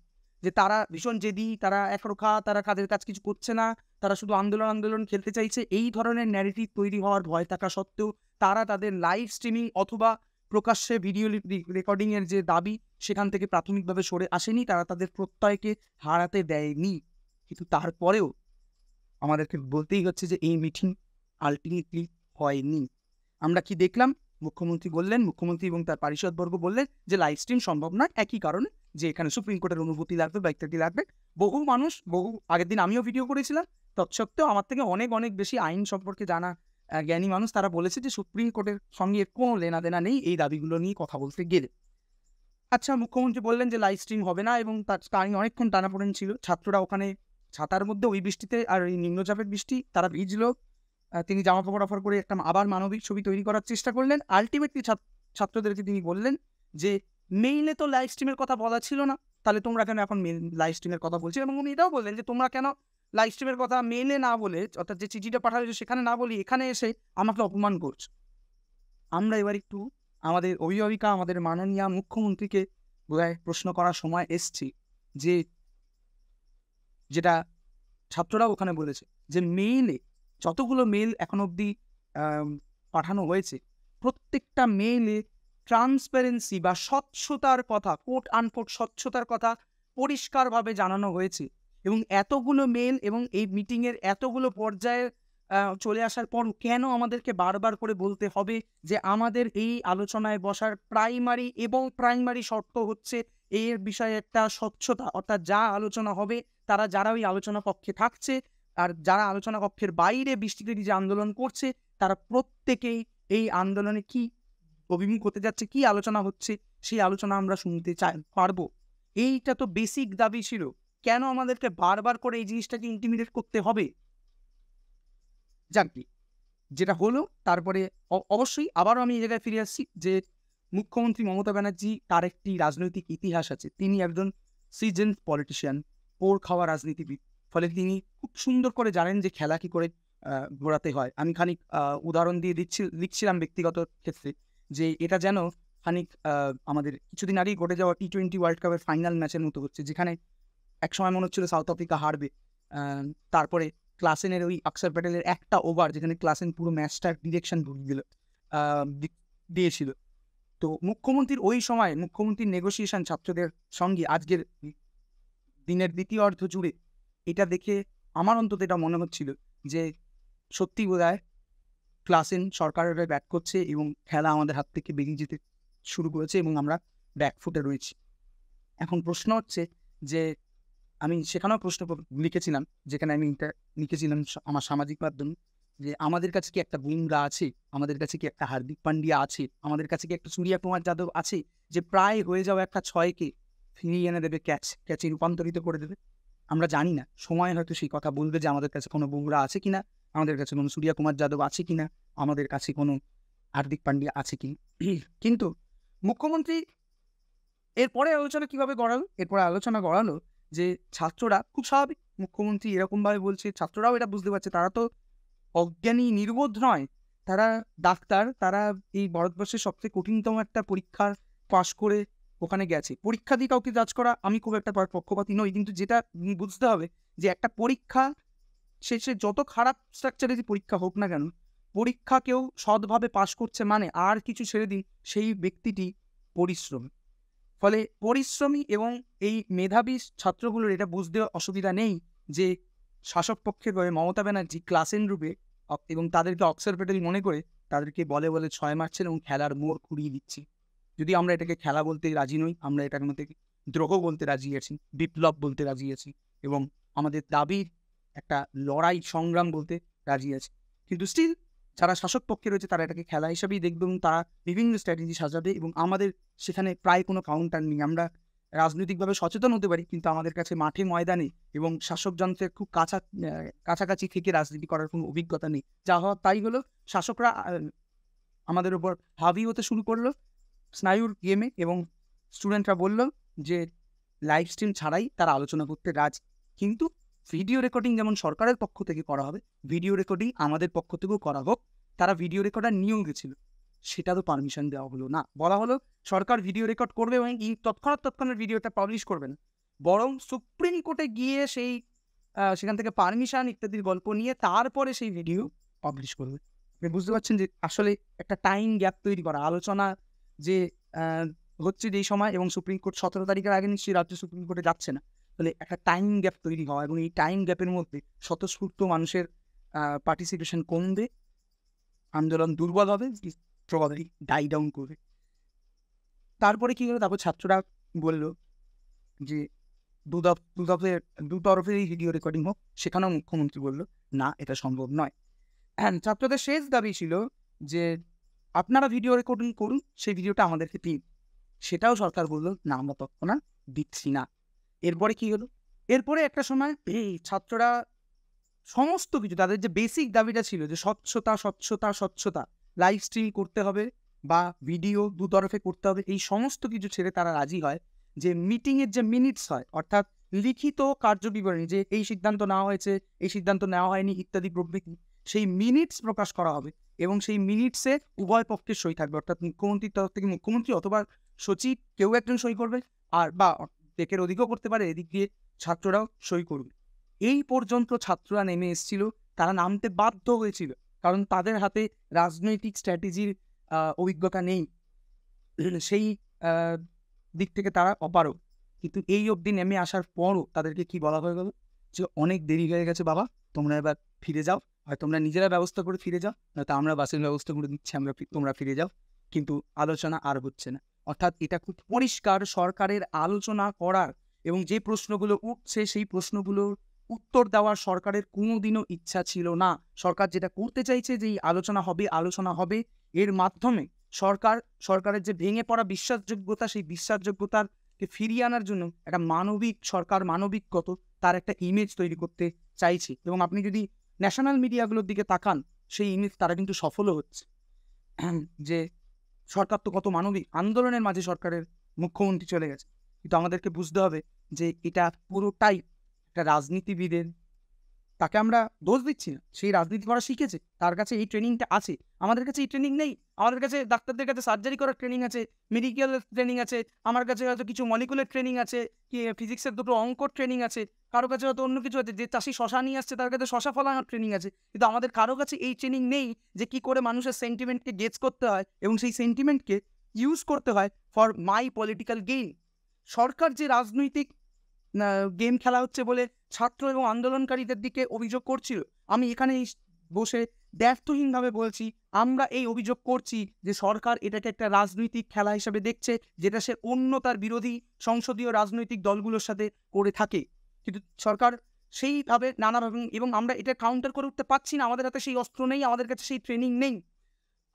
যে তারা ভীষণ জেদি, তারা একরোখা, তারা কাদের কাজ কিছু করছে না, তারা শুধু আন্দোলন খেলতে চাইছে, এই ধরনের ন্যারেটিভ তৈরি হওয়ার ভয় থাকা সত্ত্বেও তারা তাদের লাইভ স্ট্রিমিং অথবা প্রকাশ্যে ভিডিও রেকর্ডিংয়ের যে দাবি সেখান থেকে প্রাথমিকভাবে সরে আসেনি, তারা তাদের প্রত্যয়কে হারাতে দেয়নি। কিন্তু তারপরেও আমাদেরকে বলতেই হচ্ছে যে এই মিটিং আলটিমেটলি হয়নি। আমরা কি দেখলাম? মুখ্যমন্ত্রী এবং তার পারিষদবর্গ বললেন যে লাইভ স্ট্রিম সম্ভব নয়, একই কারণে যে এখানে সুপ্রিম কোর্টের অনুমতি লাগবে বা ইত্যাদি লাগবে। আগের দিন আমিও ভিডিও করেছিলাম, তৎসত্ত্বেও আমার থেকে অনেক অনেক বেশি আইন সম্পর্কে জানা জ্ঞানী মানুষ, তারা বলেছে যে সুপ্রিম কোর্টের সঙ্গে কোনো লেনাদেনা নেই এই দাবিগুলো নিয়ে কথা বলতে গেলে। আচ্ছা, মুখ্যমন্ত্রী বললেন যে লাইভ স্ট্রিম হবে না, এবং তার অনেকক্ষণ টানাপোড়েন ছিল। ছাত্ররা ওখানে ছাতার মধ্যে ওই বৃষ্টিতে, আর এই নিম্নচাপের বৃষ্টি, তারা ভিজলো। তিনি জামা কাপড় অফার করে একটা আবার মানবিক ছবি তৈরি করার চেষ্টা করলেন। আলটিমেটলি ছাত্রদেরকে তিনি বললেন যে মেইলে তো লাইভ স্ট্রিমের কথা বলা ছিল না, তাহলে তোমরা কেন এখন লাইভ স্ট্রিমের কথা বলছো? এবং উনি এটাও বললেন যে তোমরা কেন লাইভ স্ট্রিমের কথা মেইলে না বলে, অর্থাৎ যে চিঠিটা পাঠালে সেখানে না বলি, এখানে এসে আমাকে অপমান করছো। আমরা এবার একটু আমাদের অভিভাবিকা, আমাদের মাননীয় মুখ্যমন্ত্রীকে বোধহয় প্রশ্ন করার সময় এসছে, যে যেটা ছাত্ররাও ওখানে বলেছে, যে মেইলে যতগুলো মেল এখন অবধি পাঠানো হয়েছে, প্রত্যেকটা মেইলে ট্রান্সপারেন্সি বা স্বচ্ছতার কথা, কোট আনকোট স্বচ্ছতার কথা পরিষ্কারভাবে জানানো হয়েছে। এবং এতগুলো মেল এবং এই মিটিংয়ের এতগুলো পর্যায়ে চলে আসার পরও কেন আমাদেরকে বারবার করে বলতে হবে যে আমাদের এই আলোচনায় বসার প্রাইমারি শর্ত হচ্ছে এর বিষয়ে একটা স্বচ্ছতা, অর্থাৎ যা আলোচনা হবে তারা যারা ওই আলোচনা কক্ষে থাকছে আর যারা আলোচনা কক্ষের বাইরে বৃষ্টিতে যে আন্দোলন করছে, তারা প্রত্যেকেই এই আন্দোলনে কি অভিমুখ হতে যাচ্ছে, কি আলোচনা হচ্ছে, সেই আলোচনা আমরা শুনতে পারবো। এইটা তো বেসিক দাবি ছিল, কেন আমাদেরকে বারবার করে এই জিনিসটাকে ইন্টিমিডেট করতে হবে? যাক, যেটা হলো তারপরে অবশ্যই আবারও আমি এই জায়গায় ফিরে আসছি যে মুখ্যমন্ত্রী মমতা ব্যানার্জি, তার একটি রাজনৈতিক ইতিহাস আছে। তিনি একজন সিজেন্ড পলিটিশিয়ান, পোর খাওয়া রাজনীতিবিদ। ফলে তিনি খুব সুন্দর করে জানেন যে খেলা কি করে ঘোরাতে হয়। আমি খানিক উদাহরণ দিয়ে লিখছিলাম ব্যক্তিগত ক্ষেত্রে, যে এটা যেন খানিক আমাদের কিছুদিন আগেই ঘটে যাওয়া T20 ওয়ার্ল্ড কাপের ফাইনাল ম্যাচের মতো হচ্ছে, যেখানে একসময় মনে হচ্ছিল সাউথ আফ্রিকা হারবে, তারপরে ক্লাসেনের ওই অক্ষর প্যাটেলের একটা ওভার, যেখানে ক্লাসেন পুরো ম্যাচটার ডিরেকশন দিয়েছিল। তো মুখ্যমন্ত্রীর ওই সময় মুখ্যমন্ত্রীর নেগোসিয়েশন ছাত্রদের সঙ্গে আজকের দিনের দ্বিতীয় অর্ধ জুড়ে, এটা দেখে আমার অন্তত এটা মনে হচ্ছিল যে সত্যি বোধহয় ক্লাসেন সরকারের হয়ে ব্যাট করছে এবং খেলা আমাদের হাত থেকে বেরিয়ে যেতে শুরু করেছে এবং আমরা ব্যাকফুটে রয়েছি। এখন প্রশ্ন হচ্ছে যে আমি সেখানেও প্রশ্ন লিখেছিলাম, যেখানে আমি লিখেছিলাম আমার সামাজিক মাধ্যমে, যে আমাদের কাছে কি একটা বুমরা আছে, আমাদের কাছে কি একটা হার্দিক পান্ডিয়া আছে, আমাদের কাছে কি একটা সূর্য কুমার যাদব আছে, যে প্রায় হয়ে যাওয়া একটা 6কে ফিরিয়ে এনে দেবে, ক্যাচে রূপান্তরিত করে দেবে? আমরা জানি না, সময় হয়তো সেই কথা বলবে যে আমাদের কাছে কোনো বুমরা আছে কিনা, আমাদের কাছে কোনো সূর্য কুমার যাদব আছে কিনা, আমাদের কাছে কোনো হার্দিক পান্ডিয়া আছে কিনা। কিন্তু মুখ্যমন্ত্রী এরপরে আলোচনা গড়ালো যে ছাত্ররা, খুব স্বাভাবিক, মুখ্যমন্ত্রী এরকমভাবে বলছে, ছাত্ররাও এটা বুঝতে পারছে, তারা তো অজ্ঞানী নির্বোধ নয়, তারা ডাক্তার, তারা এই ভারতবর্ষের সবচেয়ে কঠিনতম একটা পরীক্ষার পাশ করে ওখানে গেছে। পরীক্ষা দিয়ে কাউকে জাজ করা আমি খুব একটা পক্ষপাতী নই, কিন্তু যেটা বুঝতে হবে যে একটা পরীক্ষা শেষে যত খারাপ স্ট্রাকচারেরই পরীক্ষা হোক না কেন, পরীক্ষা কেউ সৎভাবে পাশ করছে মানে আর কিছু ছেড়ে দিন, সেই ব্যক্তিটি পরিশ্রমী। ফলে পরিশ্রমী এবং এই মেধাবী ছাত্রগুলোর এটা বুঝতে অসুবিধা নেই যে শাসক পক্ষের হয়ে মমতা ব্যানার্জি ক্লাসেন রূপে এবং তাদেরকে অক্ষর প্যাটেল মনে করে তাদেরকে বলে 6 মারছেন এবং খেলার মোড় ঘুরিয়ে দিচ্ছি। যদি আমরা এটাকে খেলা বলতে রাজি নই, আমরা এটার মধ্যে দ্রোহ বলতে রাজি আছি, বিপ্লব বলতে রাজি আছি এবং আমাদের দাবির একটা লড়াই সংগ্রাম বলতে রাজি আছি। কিন্তু স্টিল যারা শাসক পক্ষে রয়েছে তারা এটাকে খেলা হিসাবেই দেখবে এবং তারা বিভিন্ন স্ট্র্যাটেজি সাজাবে এবং আমাদের সেখানে প্রায় কোনো কাউন্টার নেই। আমরা রাজনৈতিকভাবে সচেতন হতে পারি, কিন্তু আমাদের কাছে মাঠে ময়দানে এবং শাসক যন্ত্রের খুব কাছাকাছি থেকে রাজনীতি করার কোনো অভিজ্ঞতা নেই। যা হওয়ার তাই হলো, শাসকরা আমাদের উপর হাবি হতে শুরু করলো স্নায়ুর গেমে এবং স্টুডেন্টরা বলল যে লাইভ স্ট্রিম ছাড়াই তারা আলোচনা করতে রাজি। কিন্তু ভিডিও রেকর্ডিং যেমন সরকারের পক্ষ থেকে করা হবে, ভিডিও রেকর্ডিং আমাদের পক্ষ থেকেও করা হোক। তারা ভিডিও রেকর্ডার নিয়েও গেছিল, সেটা তো পারমিশন দেওয়া হলো না। বলা হলো সরকার ভিডিও রেকর্ড করবে এবং তৎক্ষণাৎ ভিডিওটা পাবলিশ করবে না, বরং সুপ্রিম কোর্টে গিয়ে সেখান থেকে পারমিশন ইত্যাদির গল্প নিয়ে তারপরে সেই ভিডিও পাবলিশ করবে। আপনি বুঝতে পারছেন যে আসলে একটা টাইম গ্যাপ তৈরি করা, আলোচনা যে হচ্ছে যেই সময় এবং সুপ্রিম কোর্ট 17 তারিখের আগে নিশ্চয়ই রাজ্য সুপ্রিম কোর্টে যাচ্ছে না, ফলে একটা টাইম গ্যাপ তৈরি হওয়া এবং এই টাইম গ্যাপের মধ্যে স্বতঃস্ফূর্ত মানুষের পার্টিসিপেশন কমবে, আন্দোলন দুর্বল হবে, প্রবাবলি ডাই ডাউন করবে। তারপরে কি হলো, তারপর ছাত্ররা বলল যে দুতরফেরই ভিডিও রেকর্ডিং হোক। সেখানেও মুখ্যমন্ত্রী বলল না, এটা সম্ভব নয়। ছাত্রদের শেষ দাবি ছিল যে আপনারা ভিডিও রেকর্ডিং করুন, সেই ভিডিওটা আমাদেরকে দিন। সেটাও সরকার বলল না, আমরা তৎক্ষণাৎ দিচ্ছি না। এরপরে কি হলো, এরপরে একটা সময় এই ছাত্ররা সমস্ত কিছু, তাদের যে বেসিক দাবিটা ছিল যে স্বচ্ছতা, লাইভ স্ট্রিম করতে হবে বা ভিডিও দুতরফে করতে হবে, এই সমস্ত কিছু ছেড়ে তারা রাজি হয় যে মিটিংয়ের যে মিনিটস হয়, অর্থাৎ লিখিত কার্যবিবরণী, যে এই সিদ্ধান্ত নেওয়া হয়েছে, এই সিদ্ধান্ত নেওয়া হয়নি ইত্যাদি প্রভৃতি, সেই মিনিটস প্রকাশ করা হবে এবং সেই মিনিটসে উভয় পক্ষের সই থাকবে, অর্থাৎ মুখ্যমন্ত্রীর তরফ থেকে মুখ্যমন্ত্রী অথবা সচিব কেউ একজন সই করবে, আর বা ডেকের ওদিকেও করতে পারে, এদিক দিয়ে ছাত্ররাও সই করবে। এই পর্যন্ত ছাত্ররা নেমে এসেছিল, তারা নামতে বাধ্য হয়েছিল, কারণ তাদের হাতে রাজনৈতিক স্ট্র্যাটেজির অভিজ্ঞতা নেই, সেই দিক থেকে তারা অপারগ। কিন্তু এই অবধি নেমে আসার পরও তাদেরকে কি বলা হয়ে গেল, যে অনেক দেরি হয়ে গেছে বাবা, তোমরা এবার ফিরে যাও, হয় তোমরা নিজেরা ব্যবস্থা করে ফিরে যাও, নয়তো আমরা বাসের ব্যবস্থা করে দিচ্ছি, তোমরা ফিরে যাও, কিন্তু আলোচনা আর হচ্ছে না। অর্থাৎ এটা খুব পরিষ্কার সরকারের আলোচনা করার এবং যে প্রশ্নগুলো উঠছে সেই প্রশ্নগুলোর উত্তর দেওয়ার সরকারের কোনোদিনও ইচ্ছা ছিল না। সরকার যেটা করতে চাইছে যে এই আলোচনা হবে এর মাধ্যমে সরকারের যে ভেঙে পড়া বিশ্বাসযোগ্যতা, সেই বিশ্বাসযোগ্যতাকে ফিরিয়ে আনার জন্য একটা মানবিক সরকার, মানবিকগত তার একটা ইমেজ তৈরি করতে চাইছে। এবং আপনি যদি ন্যাশনাল মিডিয়াগুলোর দিকে তাকান, সেই ইমেজ তারা কিন্তু সফলও হচ্ছে, যে সরকার তো কত মানবিক, আন্দোলনের মাঝে সরকারের মুখ্যমন্ত্রী চলে গেছে। কিন্তু আমাদেরকে বুঝতে হবে যে এটা পুরোটাই একটা রাজনীতিবিদের, তাকে আমরা দোষ দিচ্ছি না, সেই রাজনীতি করা শিখেছে, তার কাছে এই ট্রেনিংটা আছে, আমাদের কাছে এই ট্রেনিং নেই। আমাদের কাছে ডাক্তারদের কাছে সার্জারি করার ট্রেনিং আছে, মেডিকেল ট্রেনিং আছে, আমার কাছে হয়তো কিছু মলিকুলার ট্রেনিং আছে, কি ফিজিক্সের দুটো অঙ্কর ট্রেনিং আছে, কারো কাছে হয়তো অন্য কিছু আছে, যে চাষি শশা নিয়ে আসছে তার কাছে শশা ফলানোর ট্রেনিং আছে। কিন্তু আমাদের কারো কাছে এই ট্রেনিং নেই যে কি করে মানুষের সেন্টিমেন্টকে গেজ করতে হয় এবং সেই সেন্টিমেন্টকে ইউজ করতে হয় ফর মাই পলিটিক্যাল গেইন। সরকার যে রাজনৈতিক গেম খেলা হচ্ছে বলে ছাত্র এবং আন্দোলনকারীদের দিকে অভিযোগ করছিল, আমি এখানে বসে ব্যর্থহীনভাবে বলছি, আমরা এই অভিযোগ করছি যে সরকার এটাকে একটা রাজনৈতিক খেলা হিসেবে দেখছে, যেটা সে অন্য তার বিরোধী সংসদীয় রাজনৈতিক দলগুলোর সাথে করে থাকে। কিন্তু সরকার সেইভাবে নানাভাবে, এবং আমরা এটা কাউন্টার করে উঠতে পারছি না, আমাদের হাতে সেই অস্ত্র নেই, আমাদের কাছে সেই ট্রেনিং নেই,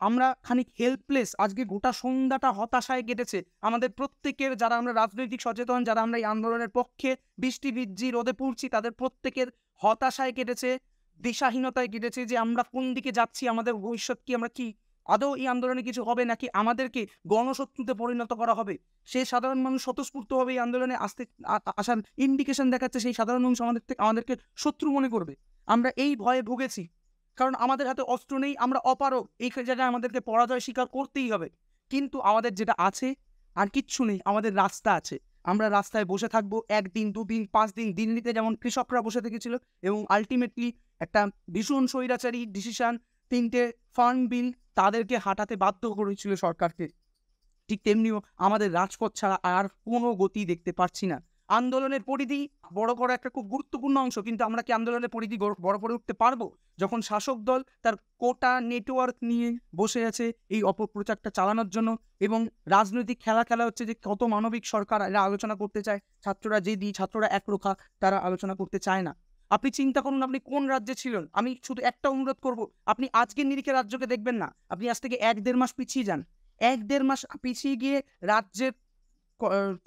আমরা খানিক হেল্পলেস। আজকে গোটা সন্ধ্যাটা হতাশায় কেটেছে আমাদের প্রত্যেকের, যারা আমরা রাজনৈতিক সচেতন, যারা আমরা এই আন্দোলনের পক্ষে বৃষ্টি ভিজি রোদে পুড়ছি, তাদের প্রত্যেকের হতাশায় কেটেছে, দিশাহীনতায় কেটেছে, যে আমরা কোন দিকে যাচ্ছি, আমাদের ভবিষ্যৎ কি, আমরা কি আদৌ এই আন্দোলনে কিছু হবে, নাকি আমাদেরকে গণশত্রুতে পরিণত করা হবে। সে সাধারণ মানুষ স্বতঃস্ফূর্তভাবে এই আন্দোলনে আসার ইন্ডিকেশন দেখাচ্ছে, সেই সাধারণ মানুষ আমাদেরকে শত্রু মনে করবে। আমরা এই ভয়ে ভুগেছি, কারণ আমাদের হাতে অস্ত্র নেই, আমরা অপারগ, এই জায়গায় আমাদেরকে পরাজয় স্বীকার করতেই হবে। কিন্তু আমাদের যেটা আছে আর কিচ্ছু নেই, আমাদের রাস্তা আছে। আমরা রাস্তায় বসে থাকবো 1 দিন 2 দিন 5 দিন, দিল্লিতে যেমন কৃষকরা বসে থেকেছিল এবং আলটিমেটলি একটা ভীষণ স্বৈরাচারী ডিসিশন, 3টে ফার্ম বিল তাদেরকে হাঁটাতে বাধ্য করেছিল সরকারকে, ঠিক তেমনিও আমাদের রাজপথ ছাড়া আর কোনো গতি দেখতে পাচ্ছি না। আন্দোলনের পরিধি বড় করা একটা খুব গুরুত্বপূর্ণ অংশ, কিন্তু আমরা কি আন্দোলনের পরিধি বড় করে উঠতে পারবো যখন শাসক দল তার কোটা নেটওয়ার্ক নিয়ে বসে আছে এই অপপ্রচারটা চালানোর জন্য, এবং রাজনৈতিক খেলা হচ্ছে যে কত মানবিক সরকার এরা আলোচনা করতে চায়, ছাত্ররা ছাত্ররা একরোখা, তারা আলোচনা করতে চায় না। আপনি চিন্তা করুন, আপনি কোন রাজ্যে ছিলেন। আমি শুধু একটা অনুরোধ করব, আপনি আজকের নিরিখে রাজ্যকে দেখবেন না, আপনি আজ থেকে 1-1.5 মাস পিছিয়ে যান, 1-1.5 মাস পিছিয়ে গিয়ে রাজ্যের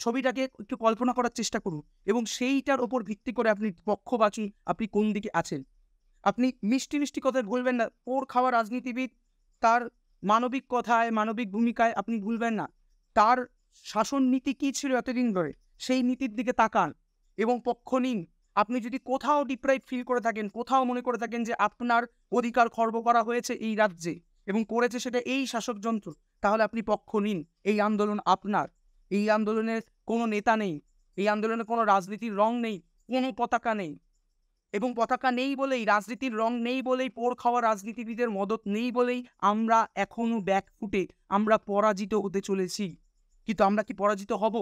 ছবিটাকে একটু কল্পনা করার চেষ্টা করুন, এবং সেইটার ওপর ভিত্তি করে আপনি পক্ষ বাছুন, আপনি কোন দিকে আছেন। আপনি মিষ্টি কথায় ভুলবেন না, পোড় খাওয়া রাজনীতিবিদ তার মানবিক কথায়, মানবিক ভূমিকায় আপনি ভুলবেন না, তার শাসন নীতি কী ছিল এতদিন ধরে, সেই নীতির দিকে তাকান এবং পক্ষ নিন। আপনি যদি কোথাও ডিপ্রাইভ ফিল করে থাকেন, কোথাও মনে করে থাকেন যে আপনার অধিকার খর্ব করা হয়েছে এই রাজ্যে এবং করেছে সেটা এই শাসক যন্ত্র, তাহলে আপনি পক্ষ নিন। এই আন্দোলন আপনার, এই আন্দোলনের কোনো নেতা নেই, এই আন্দোলনে কোনো রাজনীতির রং নেই, কোনো পতাকা নেই, এবং পতাকা নেই বলেই, রাজনীতির রং নেই বলেই, পোড় খাওয়া রাজনীতিবিদের মদত নেই বলেই আমরা এখনো ব্যাকফুটে, আমরা পরাজিত হতে চলেছি। কিন্তু আমরা কি পরাজিত হব?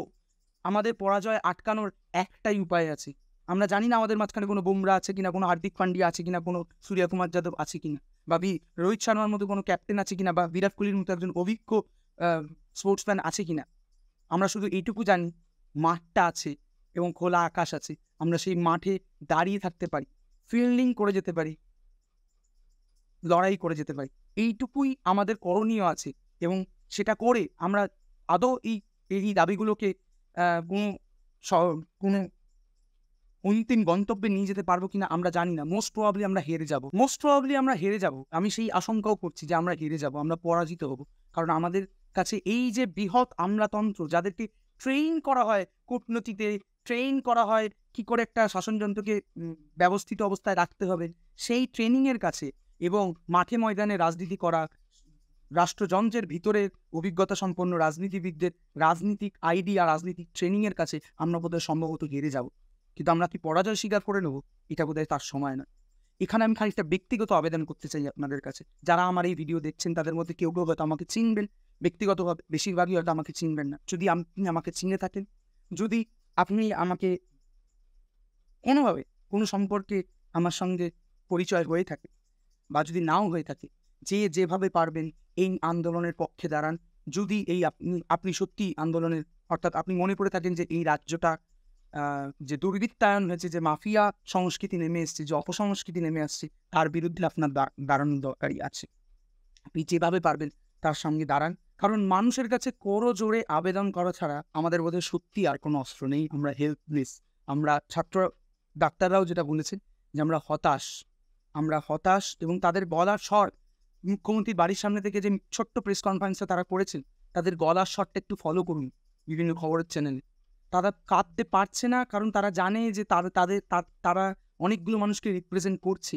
আমাদের পরাজয় আটকানোর একটাই উপায় আছে। আমরা জানি না আমাদের মাঝখানে কোনো বুমরা আছে কিনা, কোনো হার্দিক পান্ডিয়া আছে কিনা, কোনো সূর্যকুমার যাদব আছে কিনা, বা রোহিত শর্মার মতো কোনো ক্যাপ্টেন আছে কিনা, বা বিরাট কোহলির মতো একজন অভিজ্ঞ স্পোর্টসম্যান আছে কিনা। আমরা শুধু এইটুকু জানি, মাঠটা আছে এবং খোলা আকাশ আছে, আমরা সেই মাঠে দাঁড়িয়ে থাকতে পারি, ফিল্ডিং করে যেতে পারি, লড়াই করে যেতে পারি, এইটুকুই আমাদের করণীয় আছে। এবং সেটা করে আমরা আদৌ এই দাবিগুলোকে কোনো অন্তিম গন্তব্যে নিয়ে যেতে পারবো কিনা আমরা জানি না। মোস্ট প্রবাবলি আমরা হেরে যাব। আমি সেই আশঙ্কাও করছি যে আমরা হেরে যাব, আমরা পরাজিত হব। কারণ আমাদের কাছে এই যে বৃহৎ আমলাতন্ত্র, যাদেরকে ট্রেন করা হয় কূটনীতিতে, ট্রেন করা হয় কি করে একটা শাসনযন্ত্রকে ব্যবস্থিত অবস্থায় রাখতে হবে, সেই ট্রেনিংয়ের কাছে এবং মাঠে ময়দানে রাজনীতি করা রাষ্ট্রযন্ত্রের ভিতরের অভিজ্ঞতা সম্পন্ন রাজনীতিবিদদের রাজনীতিক আইডিয়া রাজনীতিক ট্রেনিংয়ের কাছে আমরা বোধহয় সম্ভবত হেরে যাব, কিন্তু আমরা কি পরাজয় স্বীকার করে নেব? এটা বোধহয় তার সময় না। এখানে আমি খানিকটা ব্যক্তিগত আবেদন করতে চাই আপনাদের কাছে, যারা আমার এই ভিডিও দেখছেন তাদের মধ্যে কেউ কেউ হয়তো আমাকে চিনবেন ব্যক্তিগতভাবে, বেশিরভাগই হয়তো আমাকে চিনবেন না। যদি আপনি আমাকে চিনে থাকেন, যদি আপনি আমাকে কোনোভাবে কোনো সম্পর্কে আমার সঙ্গে পরিচয় হয়ে থাকে, বা যদি নাও হয়ে থাকে, যেভাবে পারবেন এই আন্দোলনের পক্ষে দাঁড়ান। যদি এই আপনি সত্যি আন্দোলনের, অর্থাৎ আপনি মনে করে থাকেন যে এই রাজ্যটা যে দুর্বৃত্তায়ন হয়েছে, যে মাফিয়া সংস্কৃতি নেমে এসছে, যে অপসংস্কৃতি নেমে আসছে, তার বিরুদ্ধে আপনার দাঁড়ানোর দরকারই আছে। আপনি যেভাবে পারবেন তার সঙ্গে দাঁড়ান, কারণ মানুষের কাছে করো জোরে আবেদন করা ছাড়া আমাদের বোধহয় সত্যি আর কোনো অস্ত্র নেই। আমরা হেল্পলেস, আমরা ডাক্তাররাও যেটা বলেছেন যে আমরা হতাশ, এবং তাদের গলার স্বর, মুখ্যমন্ত্রীর বাড়ির সামনে থেকে যে ছোট্ট প্রেস কনফারেন্সটা তারা করেছেন, তাদের গলার স্বরটা একটু ফলো করুন বিভিন্ন খবরের চ্যানেলে। তারা কাঁদতে পারছে না, কারণ তারা জানে যে তারা অনেকগুলো মানুষকে রিপ্রেজেন্ট করছে,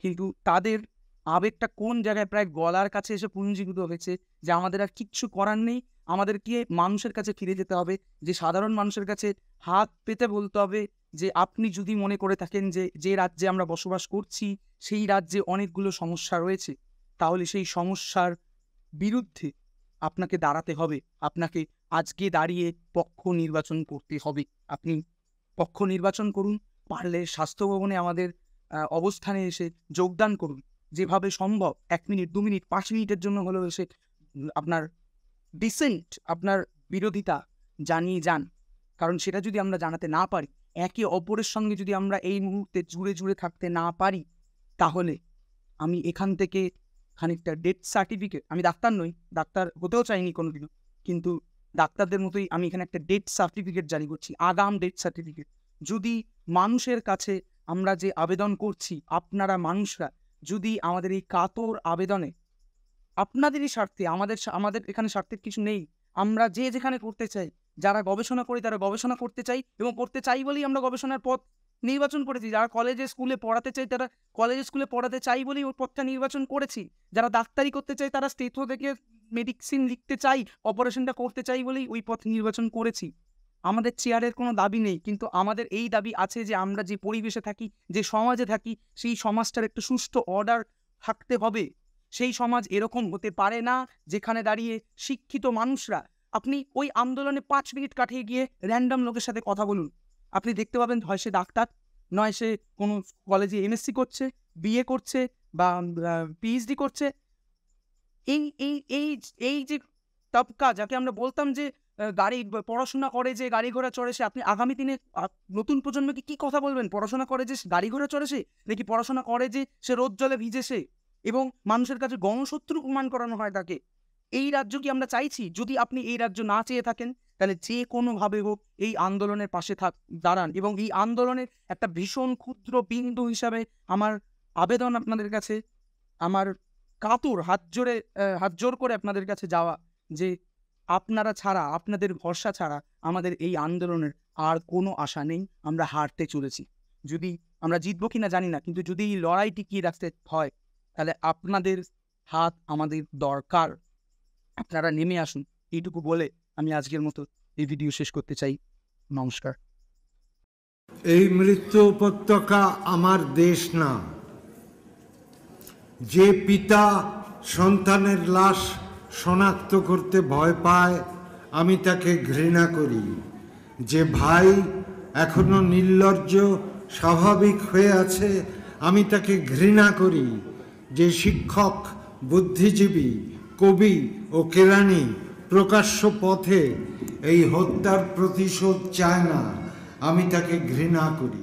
কিন্তু তাদের আবেগটা কোন জায়গায় প্রায় গলার কাছে এসে পুঞ্জীভূত হয়েছে, যে আমাদের আর কিচ্ছু করার নেই, আমাদেরকে মানুষের কাছে ফিরে যেতে হবে, যে সাধারণ মানুষের কাছে হাত পেতে বলতে হবে যে আপনি যদি মনে করে থাকেন যে রাজ্যে আমরা বসবাস করছি সেই রাজ্যে অনেকগুলো সমস্যা রয়েছে, তাহলে সেই সমস্যার বিরুদ্ধে আপনাকে দাঁড়াতে হবে, আপনাকে আজকে দাঁড়িয়ে পক্ষ নির্বাচন করতে হবে। আপনি পক্ষ নির্বাচন করুন, পারলে স্বাস্থ্য ভবনে আমাদের অবস্থানে এসে যোগদান করুন, যেভাবে সম্ভব 1 মিনিট 2 মিনিট 5 মিনিটের জন্য হলেও এসে আপনার ডিসেন্ট, আপনার বিরোধিতা জানিয়ে যান। কারণ সেটা যদি আমরা জানাতে না পারি, একে অপরের সঙ্গে যদি আমরা এই মুহূর্তে জুড়ে থাকতে না পারি, তাহলে আমি এখান থেকে খানিকটা ডেথ সার্টিফিকেট, আমি ডাক্তার নই, ডাক্তার হতেও চাইনি কোনোদিনও, কিন্তু ডাক্তারদের মতোই আমি এখানে একটা ডেথ সার্টিফিকেট জারি করছি, আগাম ডেথ সার্টিফিকেট। যদি মানুষের কাছে আমরা যে আবেদন করছি, আপনারা মানুষরা যদি আমাদের এই কাতর আবেদনে আপনাদেরই স্বার্থে, আমাদের এখানে স্বার্থের কিছু নেই, আমরা যেখানে করতে চাই, যারা গবেষণা করি তারা গবেষণা করতে চাই, এবং করতে চাই বলেই আমরা গবেষণার পথ নির্বাচন করেছি। যারা কলেজে স্কুলে পড়াতে চাই তারা কলেজে স্কুলে পড়াতে চাই বলেই ওই পথটা নির্বাচন করেছি। যারা ডাক্তারি করতে চাই, তারা স্টেথো থেকে মেডিসিন লিখতে চাই, অপারেশনটা করতে চাই বলেই ওই পথ নির্বাচন করেছি। আমাদের চেয়ারের কোনো দাবি নেই, কিন্তু আমাদের এই দাবি আছে যে আমরা যে পরিবেশে থাকি, যে সমাজে থাকি, সেই সমাজটার একটা সুষ্ঠু অর্ডার থাকতে হবে। সেই সমাজ এরকম হতে পারে না যেখানে দাঁড়িয়ে শিক্ষিত মানুষরা, আপনি ওই আন্দোলনে 5 মিনিট কাটিয়ে গিয়ে র্যান্ডম লোকের সাথে কথা বলুন, আপনি দেখতে পাবেন হয় সে ডাক্তার, নয় সে কোনো কলেজে এমএসসি করছে, বিএ করছে, বা পিএইচডি করছে। এই এই এই এই যে তবকা, যাকে আমরা বলতাম যে পড়াশোনা করে যে গাড়ি ঘোড়া চড়ে সে, আপনি আগামী দিনে নতুন প্রজন্মকে কি কথা বলবেন? পড়াশোনা করে যে গাড়ি ঘোড়া চড়ে সে, নাকি পড়াশোনা করে যে সে রোদ জলে ভিজে সে, এবং মানুষের কাছে গণশত্রু প্রমাণ করানো হয় তাকে? এই রাজ্য কি আমরা চাইছি? যদি আপনি এই রাজ্য না চেয়ে থাকেন, তাহলে যে কোনোভাবে হোক এই আন্দোলনের পাশে দাঁড়ান, এবং এই আন্দোলনের একটা ভীষণ ক্ষুদ্র বিন্দু হিসাবে আমার আবেদন আপনাদের কাছে, আমার কাতর হাত জোর করে আপনাদের কাছে যাওয়া, যে আপনারা ছাড়া, আপনাদের ভরসা ছাড়া আমাদের এই আন্দোলনের আর কোনো আশা নেই। আমরা হারতে চলেছি। যদি আমরা জিতবো কিনা জানি না, কিন্তু যদি এই লড়াই টিকিয়ে রাখতে হয়, তাহলে আপনাদের হাত আমাদের দরকার। আপনারা নেমে আসুন, এইটুকু বলে আমি আজকের মতো এই ভিডিও শেষ করতে চাই। নমস্কার। এই মৃত্যু উপত্যকা আমার দেশ না। যে পিতা সন্তানের লাশ শনাক্ত করতে ভয় পায়, আমি তাকে ঘৃণা করি। যে ভাই এখনো নির্লজ্জ স্বাভাবিক হয়ে আছে, আমি তাকে ঘৃণা করি। যে শিক্ষক, বুদ্ধিজীবী, কবি ও কেরানি প্রকাশ্য পথে এই হত্যার প্রতিশোধ চায় না, আমি তাকে ঘৃণা করি।